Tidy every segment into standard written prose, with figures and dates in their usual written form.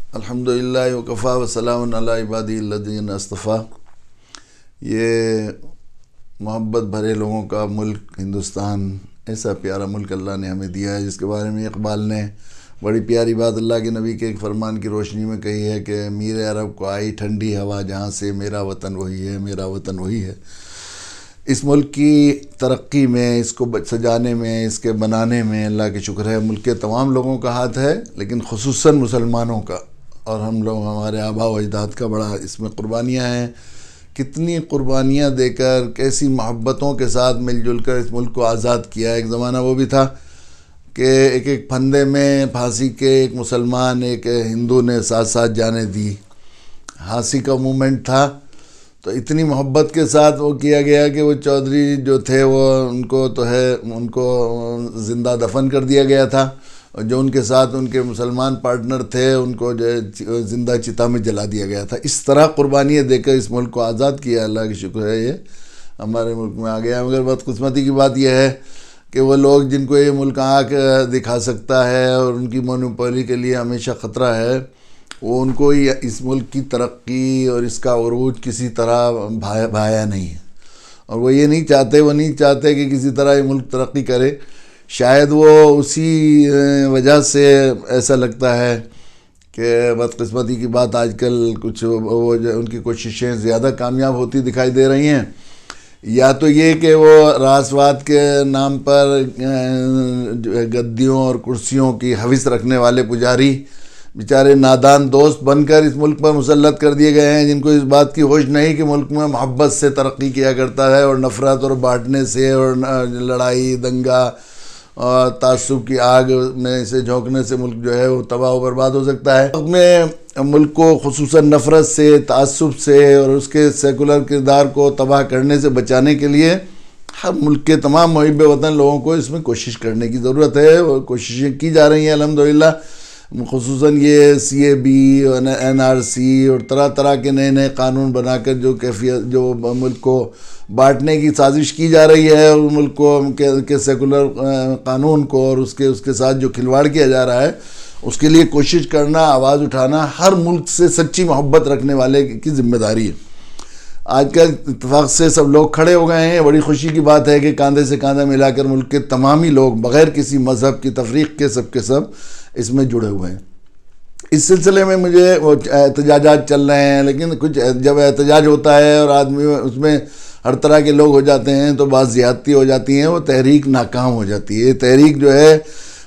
الحمدللہ وکفیٰ وسلام علی عبادی الذین اصطفیٰ۔ یہ محبت بھرے لوگوں کا ملک ہندوستان، ایسا پیارا ملک اللہ نے ہمیں دیا ہے، جس کے بارے میں اقبال نے بڑی پیاری بات اللہ کے نبی کے ایک فرمان کی روشنی میں کہی ہے کہ میر عرب کو آئی ٹھنڈی ہوا جہاں سے، میرا وطن وہی ہے، میرا وطن وہی ہے۔ اس ملک کی ترقی میں، اس کو سجانے میں، اس کے بنانے میں اللہ کے شکر ہے ملک کے تمام لوگوں کا ہاتھ ہے، لیکن خصوصاً مسلمانوں کا، اور ہم لوگ، ہمارے آباء و اجداد کا بڑا اس میں قربانیاں ہیں۔ کتنی قربانیاں دے کر، کیسی محبتوں کے ساتھ مل جل کر اس ملک کو آزاد کیا۔ ایک زمانہ وہ بھی تھا کہ ایک ایک پھندے میں پھانسی کے ایک مسلمان ایک ہندو نے ساتھ ساتھ جانیں دی۔ پھانسی کا مومنٹ تھا تو اتنی محبت کے ساتھ وہ کیا گیا کہ وہ چودھری جو تھے وہ ان کو زندہ دفن کر دیا گیا تھا، اور جو ان کے ساتھ ان کے مسلمان پارٹنر تھے ان کو جو زندہ چتا میں جلا دیا گیا تھا۔ اس طرح قربانیاں دے کر اس ملک کو آزاد کیا، اللہ کا شکر ہے یہ ہمارے ملک میں آ گیا۔ مگر بدقسمتی کی بات یہ ہے کہ وہ لوگ جن کو یہ ملک آنکھ دکھا سکتا ہے اور ان کی مونوپولی کے لیے ہمیشہ خطرہ ہے، وہ ان کو اس ملک کی ترقی اور اس کا عروج کسی طرح بھایا نہیں ہے، اور وہ یہ نہیں چاہتے کہ کسی طرح یہ ملک ترقی کرے۔ شاید وہ اسی وجہ سے ایسا لگتا ہے کہ بدقسمتی کی بات آج کل کچھ وہ ان کی کوششیں زیادہ کامیاب ہوتی دکھائی دے رہی ہیں، یا تو یہ کہ وہ راسوات کے نام پر گدیوں اور کرسیوں کی ہوس رکھنے والے پجاری بیچارے نادان دوست بن کر اس ملک پر مسلط کر دیے گئے ہیں، جن کو اس بات کی ہوش نہیں کہ ملک میں محبت سے ترقی کیا کرتا ہے، اور نفرت اور بانٹنے سے اور لڑائی دنگا اور تعصب کی آگ میں سے جھونکنے سے ملک جو ہے وہ تباہ و برباد ہو سکتا ہے۔ میں ملک کو خصوصاً نفرت سے، تعصب سے اور اس کے سیکولر کردار کو تباہ کرنے سے بچانے کے لیے ہر ملک کے تمام محب وطن لوگوں کو اس میں کوشش کرنے کی ضرورت ہے، اور کوششیں کی جا رہی ہیں الحمدللہ۔ خصوصاً یہ CAB اور NRC اور طرح طرح کے نئے قانون بنا کر جو ملک کو بانٹنے کی سازش کی جا رہی ہے، اور ملک کو کے سیکولر قانون کو اور اس کے ساتھ جو کھلواڑ کیا جا رہا ہے، اس کے لیے کوشش کرنا، آواز اٹھانا ہر ملک سے سچی محبت رکھنے والے کی ذمہ داری ہے۔ آج کل اتفاق سے سب لوگ کھڑے ہو گئے ہیں، بڑی خوشی کی بات ہے کہ کاندھے سے کاندھا ملا کر ملک کے تمام ہی لوگ بغیر کسی مذہب کی تفریق کے سب اس میں جڑے ہوئے ہیں۔ اس سلسلے میں مجھے وہ احتجاجات چل رہے ہیں، لیکن کچھ جب احتجاج ہوتا ہے اور آدمی اس میں ہر طرح کے لوگ ہو جاتے ہیں تو بعض زیادتی ہو جاتی ہیں، وہ تحریک ناکام ہو جاتی ہے۔ یہ تحریک جو ہے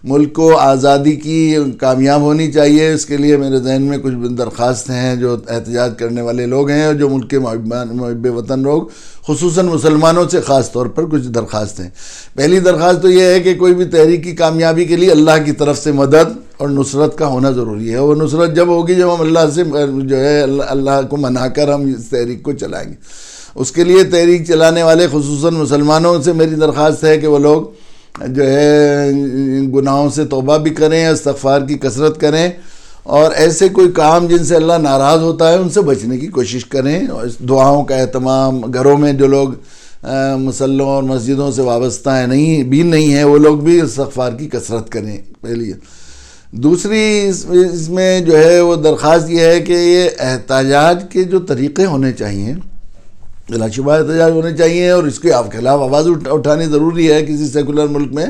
ملک کو آزادی کی کامیاب ہونی چاہیے۔ اس کے لیے میرے ذہن میں کچھ درخواست ہیں، جو احتجاج کرنے والے لوگ ہیں اور جو ملک کے محب وطن لوگ، خصوصاً مسلمانوں سے خاص طور پر کچھ درخواست ہیں۔ پہلی درخواست تو یہ ہے کہ کوئی بھی تحریک کی کامیابی کے لیے اللہ کی طرف سے مدد اور نصرت کا ہونا ضروری ہے۔ وہ نصرت جب ہوگی جب ہم اللہ سے جو ہے اللہ کو منا کر ہم اس تحریک کو چلائیں گے۔ اس کے لیے تحریک چلانے والے خصوصاً مسلمانوں سے میری درخواست ہے کہ وہ لوگ جو ہے گناہوں سے توبہ بھی کریں، استغفار کی کثرت کریں، اور ایسے کوئی کام جن سے اللہ ناراض ہوتا ہے ان سے بچنے کی کوشش کریں، اور دعاؤں کا اہتمام، گھروں میں جو لوگ مسلوں اور مسجدوں سے وابستہ نہیں ہیں وہ لوگ بھی استغفار کی کثرت کریں۔ پہلی دوسری اس میں جو ہے وہ درخواست یہ ہے کہ یہ احتجاج کے جو طریقے ہونے چاہیے، بلا شبہ احتجاج ہونے چاہیے، اور اس کے خلاف آواز اٹھانی ضروری ہے۔ کسی سیکولر ملک میں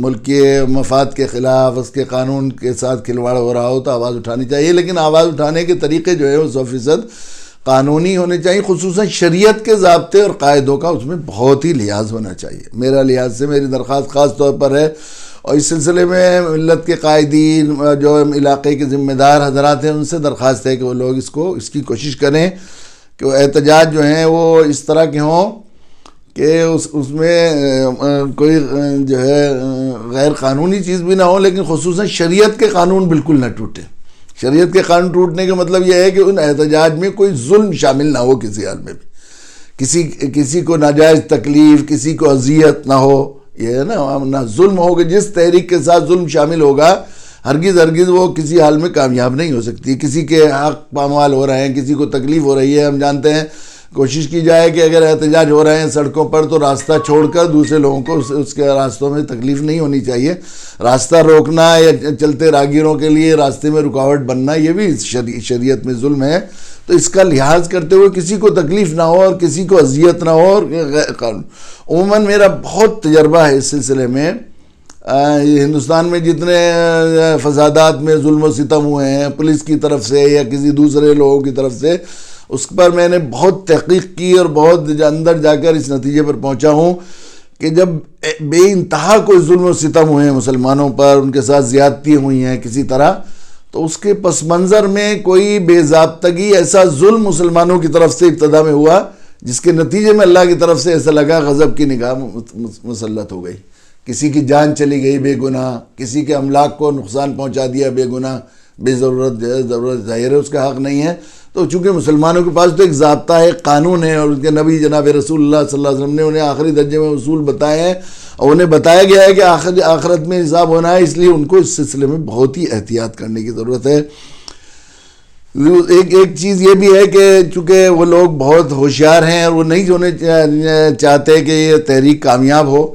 ملک کے مفاد کے خلاف، اس کے قانون کے ساتھ کھلواڑ ہو رہا ہو تو آواز اٹھانی چاہیے، لیکن آواز اٹھانے کے طریقے جو ہے وہ 100% قانونی ہونے چاہیے۔ خصوصاً شریعت کے ضابطے اور قاعدوں کا اس میں بہت ہی لحاظ ہونا چاہیے۔ میرا لحاظ سے میری درخواست خاص طور پر ہے، اور اس سلسلے میں ملت کے قائدین جو علاقے کے ذمہ دار حضرات ہیں ان سے درخواست ہے کہ وہ لوگ اس کی کوشش کریں کہ وہ احتجاج جو ہیں وہ اس طرح کے ہوں کہ اس میں کوئی جو ہے غیر قانونی چیز بھی نہ ہو، لیکن خصوصاً شریعت کے قانون بالکل نہ ٹوٹے۔ شریعت کے قانون ٹوٹنے کا مطلب یہ ہے کہ ان احتجاج میں کوئی ظلم شامل نہ ہو، کسی حال میں بھی کسی کو ناجائز تکلیف، کسی کو اذیت نہ ہو۔ یہ ہے نہ ظلم ہوگا، جس تحریک کے ساتھ ظلم شامل ہوگا ہرگز وہ کسی حال میں کامیاب نہیں ہو سکتی۔ کسی کے حق پامال ہو رہے ہیں، کسی کو تکلیف ہو رہی ہے، ہم جانتے ہیں کوشش کی جائے کہ اگر احتجاج ہو رہے ہیں سڑکوں پر تو راستہ چھوڑ کر دوسرے لوگوں کو اس کے راستوں میں تکلیف نہیں ہونی چاہیے. راستہ روکنا یا چلتے راہگیروں کے لیے راستے میں رکاوٹ بننا یہ بھی شریعت میں ظلم ہے. تو اس کا لحاظ کرتے ہوئے کسی کو تکلیف نہ ہو اور کسی کو اذیت نہ ہو. اور عموماً میرا بہت تجربہ ہے اس سلسلے میں. ہندوستان میں جتنے فسادات میں ظلم و ستم ہوئے ہیں پولیس کی طرف سے یا کسی دوسرے لوگوں کی طرف سے, اس پر میں نے بہت تحقیق کی اور بہت اندر جا کر اس نتیجے پر پہنچا ہوں کہ جب بے انتہا کوئی ظلم و ستم ہوئے ہیں مسلمانوں پر, ان کے ساتھ زیادتی ہوئی ہیں کسی طرح, تو اس کے پس منظر میں کوئی بے ضابطگی ایسا ظلم مسلمانوں کی طرف سے ابتدا میں ہوا جس کے نتیجے میں اللہ کی طرف سے ایسا لگا غضب کی نگاہ مسلط ہو گئی. کسی کی جان چلی گئی بے گناہ, کسی کے املاک کو نقصان پہنچا دیا بے گناہ بے ضرورت ظاہر ہے اس کا حق نہیں ہے. تو چونکہ مسلمانوں کے پاس تو ایک ضابطہ ہے, قانون ہے, اور ان کے نبی جناب رسول اللہ صلی اللہ علیہ وسلم نے انہیں آخری درجے میں اصول بتائے ہیں اور انہیں بتایا گیا ہے کہ آخرت میں حساب ہونا ہے, اس لیے ان کو اس سلسلے میں بہت ہی احتیاط کرنے کی ضرورت ہے. ایک چیز یہ بھی ہے کہ چونکہ وہ لوگ بہت ہوشیار ہیں اور وہ نہیں ہونے چاہتے کہ یہ تحریک کامیاب ہو.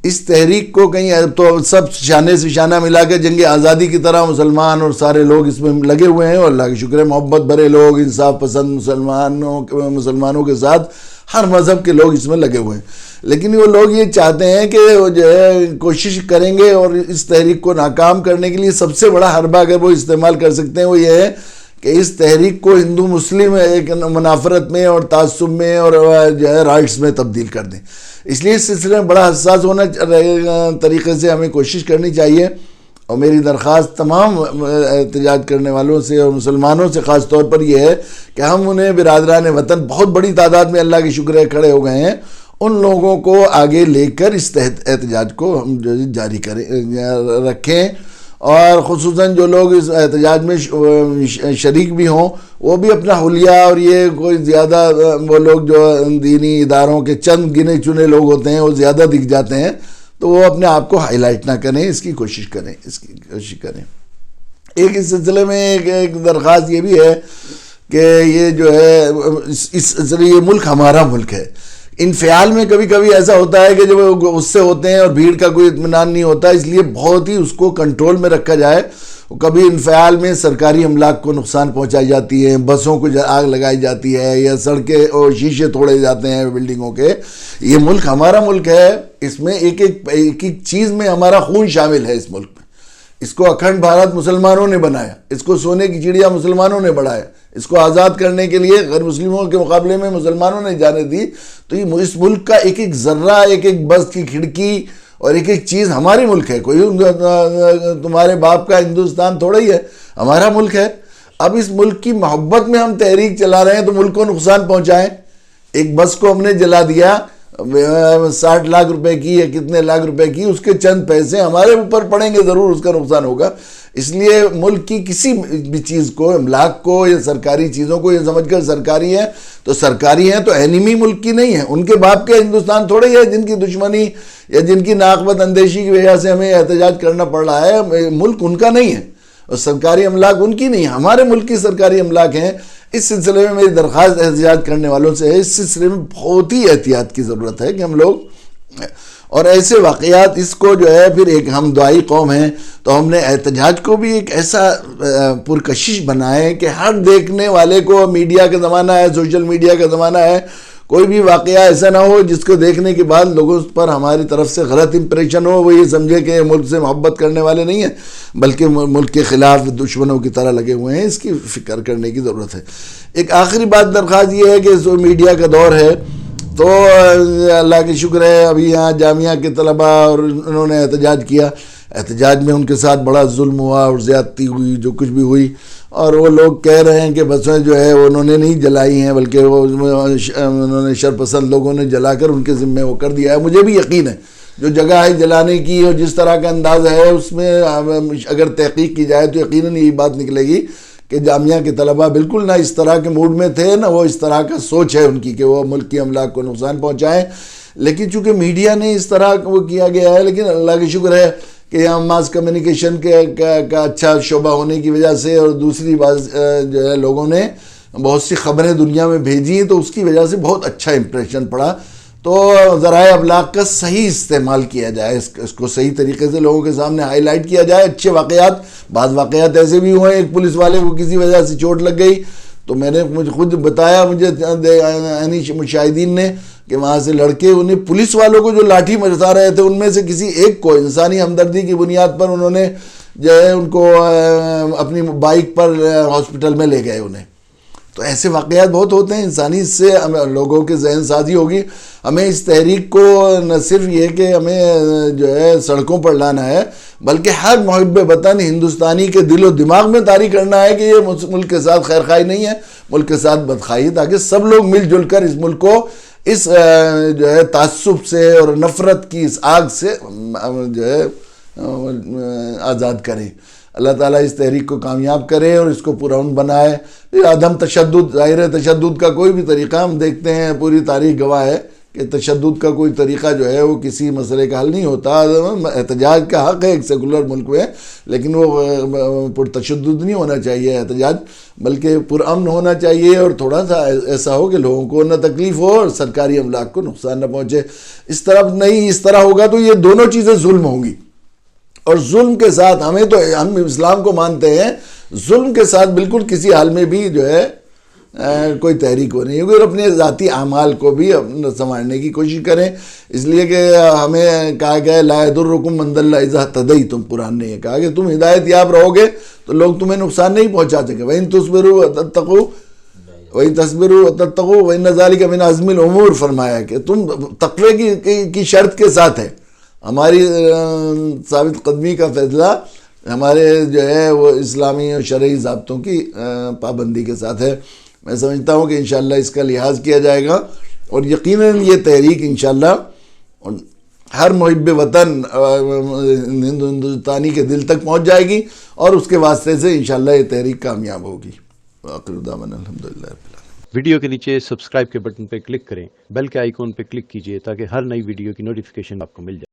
اس تحریک کو کہیں تو سب شانے سے شانہ ملا کے جنگ آزادی کی طرح مسلمان اور سارے لوگ اس میں لگے ہوئے ہیں, اور اللہ کا شکر ہے محبت بھرے لوگ, انصاف پسند مسلمانوں کے ساتھ ہر مذہب کے لوگ اس میں لگے ہوئے ہیں. لیکن وہ لوگ یہ چاہتے ہیں کہ وہ جو ہے کوشش کریں گے اور اس تحریک کو ناکام کرنے کے لیے سب سے بڑا حربہ اگر وہ استعمال کر سکتے ہیں وہ یہ ہے کہ اس تحریک کو ہندو مسلم ایک منافرت میں اور تعصب میں اور جو ہے رائٹس میں تبدیل کر دیں. اس لیے اس سلسلے میں بڑا حساس ہونا طریقے سے ہمیں کوشش کرنی چاہیے. اور میری درخواست تمام احتجاج کرنے والوں سے اور مسلمانوں سے خاص طور پر یہ ہے کہ ہم انہیں برادران وطن بہت بڑی تعداد میں اللہ کی شکر ہے کھڑے ہو گئے ہیں, ان لوگوں کو آگے لے کر اس احتجاج کو ہم جاری رکھیں. اور خصوصاً جو لوگ اس احتجاج میں شریک بھی ہوں وہ بھی اپنا حلیہ, اور یہ کوئی زیادہ وہ لوگ جو دینی اداروں کے چند گنے چنے لوگ ہوتے ہیں وہ زیادہ دکھ جاتے ہیں تو وہ اپنے آپ کو ہائی لائٹ نہ کریں, اس کی کوشش کریں. ایک اس سلسلے میں ایک درخواست یہ بھی ہے کہ یہ جو ہے اس یہ ملک ہمارا ملک ہے. انفعال میں کبھی کبھی ایسا ہوتا ہے کہ جب غصے ہوتے ہیں اور بھیڑ کا کوئی اطمینان نہیں ہوتا, اس لیے بہت ہی اس کو کنٹرول میں رکھا جائے. کبھی انفعال میں سرکاری املاک کو نقصان پہنچائی جاتی ہے, بسوں کو آگ لگائی جاتی ہے, یا سڑکیں اور شیشے توڑے جاتے ہیں بلڈنگوں کے. یہ ملک ہمارا ملک ہے, اس میں ایک ایک چیز میں ہمارا خون شامل ہے. اس ملک میں اس کو اکھنڈ بھارت مسلمانوں نے بنایا, اس کو سونے کی چڑیا مسلمانوں نے بڑھایا, اس کو آزاد کرنے کے لیے غیر مسلموں کے مقابلے میں مسلمانوں نے جانے دی. تو یہ اس ملک کا ایک ایک ذرہ, ایک ایک بس کی کھڑکی اور ایک ایک چیز ہماری ملک ہے. کوئی تمہارے باپ کا ہندوستان تھوڑا ہی ہے, ہمارا ملک ہے. اب اس ملک کی محبت میں ہم تحریک چلا رہے ہیں تو ملک کو نقصان پہنچائیں. ایک بس کو ہم نے جلا دیا 60 لاکھ روپے کی یا کتنے لاکھ روپے کی, اس کے چند پیسے ہمارے اوپر پڑیں گے, ضرور اس کا نقصان ہوگا. اس لیے ملک کی کسی بھی چیز کو, املاک کو یا سرکاری چیزوں کو یہ سمجھ کر سرکاری ہے تو سرکاری ہیں, تو اینیمی ملک کی نہیں ہے. ان کے باپ کے ہندوستان تھوڑے ہی ہے جن کی دشمنی یا جن کی ناقبت اندیشی کی وجہ سے ہمیں احتجاج کرنا پڑ رہا ہے. ملک ان کا نہیں ہے اور سرکاری املاک ان کی نہیں, ہمارے ملک کی سرکاری املاک ہیں. اس سلسلے میں میری درخواست احتجاج کرنے والوں سے ہے, اس سلسلے میں بہت ہی احتیاط کی ضرورت ہے کہ ہم لوگ, اور ایسے واقعات اس کو جو ہے پھر ایک ہم دعائی قوم ہیں تو ہم نے احتجاج کو بھی ایک ایسا پرکشش بنائے کہ ہر دیکھنے والے کو, میڈیا کا زمانہ ہے, سوشل میڈیا کا زمانہ ہے, کوئی بھی واقعہ ایسا نہ ہو جس کو دیکھنے کے بعد لوگوں پر ہماری طرف سے غلط امپریشن ہو, وہ یہ سمجھے کہ ملک سے محبت کرنے والے نہیں ہیں بلکہ ملک کے خلاف دشمنوں کی طرح لگے ہوئے ہیں. اس کی فکر کرنے کی ضرورت ہے. ایک آخری بات درخواست یہ ہے کہ جو میڈیا کا دور ہے تو اللہ کی شکر ہے ابھی یہاں جامعہ کے طلباء اور انہوں نے احتجاج کیا. احتجاج میں ان کے ساتھ بڑا ظلم ہوا اور زیادتی ہوئی, جو کچھ بھی ہوئی, اور وہ لوگ کہہ رہے ہیں کہ بسیں جو ہے وہ انہوں نے نہیں جلائی ہیں بلکہ وہ انہوں نے شرپسند لوگوں نے جلا کر ان کے ذمہ وہ کر دیا ہے. مجھے بھی یقین ہے جو جگہ ہے جلانے کی اور جس طرح کا انداز ہے اس میں اگر تحقیق کی جائے تو یقیناً یہی بات نکلے گی کہ جامعہ کے طلباء بالکل نہ اس طرح کے موڈ میں تھے, نہ وہ اس طرح کا سوچ ہے ان کی کہ وہ ملک کی املاک کو نقصان پہنچائیں. لیکن چونکہ میڈیا نے اس طرح وہ کیا گیا ہے, لیکن اللہ کی شکر ہے کہ یہاں ماس کمیونیکیشن کا اچھا شعبہ ہونے کی وجہ سے اور دوسری بات جو ہے لوگوں نے بہت سی خبریں دنیا میں بھیجی، تو اس کی وجہ سے بہت اچھا امپریشن پڑا. تو ذرائع ابلاغ کا صحیح استعمال کیا جائے، اس کو صحیح طریقے سے لوگوں کے سامنے ہائی لائٹ کیا جائے. اچھے واقعات، بعض واقعات ایسے بھی ہوئے، ایک پولیس والے کو کسی وجہ سے چوٹ لگ گئی تو میں نے مجھے خود بتایا مجھے مشاہدین نے کہ وہاں سے لڑکے انہیں پولیس والوں کو جو لاٹھی برسا رہے تھے ان میں سے کسی ایک کو انسانی ہمدردی کی بنیاد پر انہوں نے جو ہے ان کو اپنی بائک پر ہاسپٹل میں لے گئے انہیں. تو ایسے واقعات بہت ہوتے ہیں. انسانی اس سے لوگوں کے ذہن سازی ہوگی. ہمیں اس تحریک کو نہ صرف یہ کہ ہمیں جو ہے سڑکوں پر لانا ہے، بلکہ ہر محب وطن ہندوستانی کے دل و دماغ میں طاری کرنا ہے کہ یہ ملک کے ساتھ خیر خواہی نہیں ہے، ملک کے ساتھ بدخواہی، تاکہ سب لوگ مل جل کر اس ملک کو اس جو ہے تعصب سے اور نفرت کی اس آگ سے جو ہے آزاد کریں. اللہ تعالیٰ اس تحریک کو کامیاب کرے اور اس کو پرامن بنائے. عدم تشدد، ظاہر ہے تشدد کا کوئی بھی طریقہ ہم دیکھتے ہیں، پوری تاریخ گواہ ہے کہ تشدد کا کوئی طریقہ جو ہے وہ کسی مسئلے کا حل نہیں ہوتا. احتجاج کا حق ہے ایک سیکولر ملک میں، لیکن وہ پرتشدد نہیں ہونا چاہیے احتجاج، بلکہ پرامن ہونا چاہیے اور تھوڑا سا ایسا ہو کہ لوگوں کو نہ تکلیف ہو اور سرکاری املاک کو نقصان نہ پہنچے. اس طرف نہیں، اس طرح ہوگا تو یہ دونوں چیزیں ظلم ہوں گی. اور ظلم کے ساتھ ہم اسلام کو مانتے ہیں، ظلم کے ساتھ بالکل کسی حال میں بھی جو ہے کوئی تحریک ہو نہیں ہے. اور اپنے ذاتی اعمال کو بھی سنوارنے کی کوشش کریں، اس لیے کہ ہمیں کہا گیا ہے لا یضرکم من ضل اذا اہتدیتم. قرآن نے یہ کہا کہ تم ہدایت یاب رہو گے تو لوگ تمہیں نقصان نہیں پہنچا سکے. وَإِن تُصْبِرُوا وَتَتَّقُوا وَإِن تَصْبِرُوا وَتَتَّقُوا وَإِنَّ ذَلِكَ مِنْ عَزْمِ الْأُمُورِ، فرمایا کہ تم تقوی کی شرط کے ساتھ ہے. ہماری ثابت قدمی کا فیصلہ ہمارے جو ہے وہ اسلامی اور شرعی ضابطوں کی پابندی کے ساتھ ہے. میں سمجھتا ہوں کہ انشاءاللہ اس کا لحاظ کیا جائے گا اور یقیناً یہ تحریک انشاءاللہ ہر محب وطن ہندوستانی کے دل تک پہنچ جائے گی اور اس کے واسطے سے انشاءاللہ یہ تحریک کامیاب ہوگی. وآخر دعوانا الحمدللہ رب العالمین. ویڈیو کے نیچے سبسکرائب کے بٹن پہ کلک کریں، بیل کے آئیکن پہ کلک کیجئے تاکہ ہر نئی ویڈیو کی نوٹیفیکیشن آپ کو مل جائے.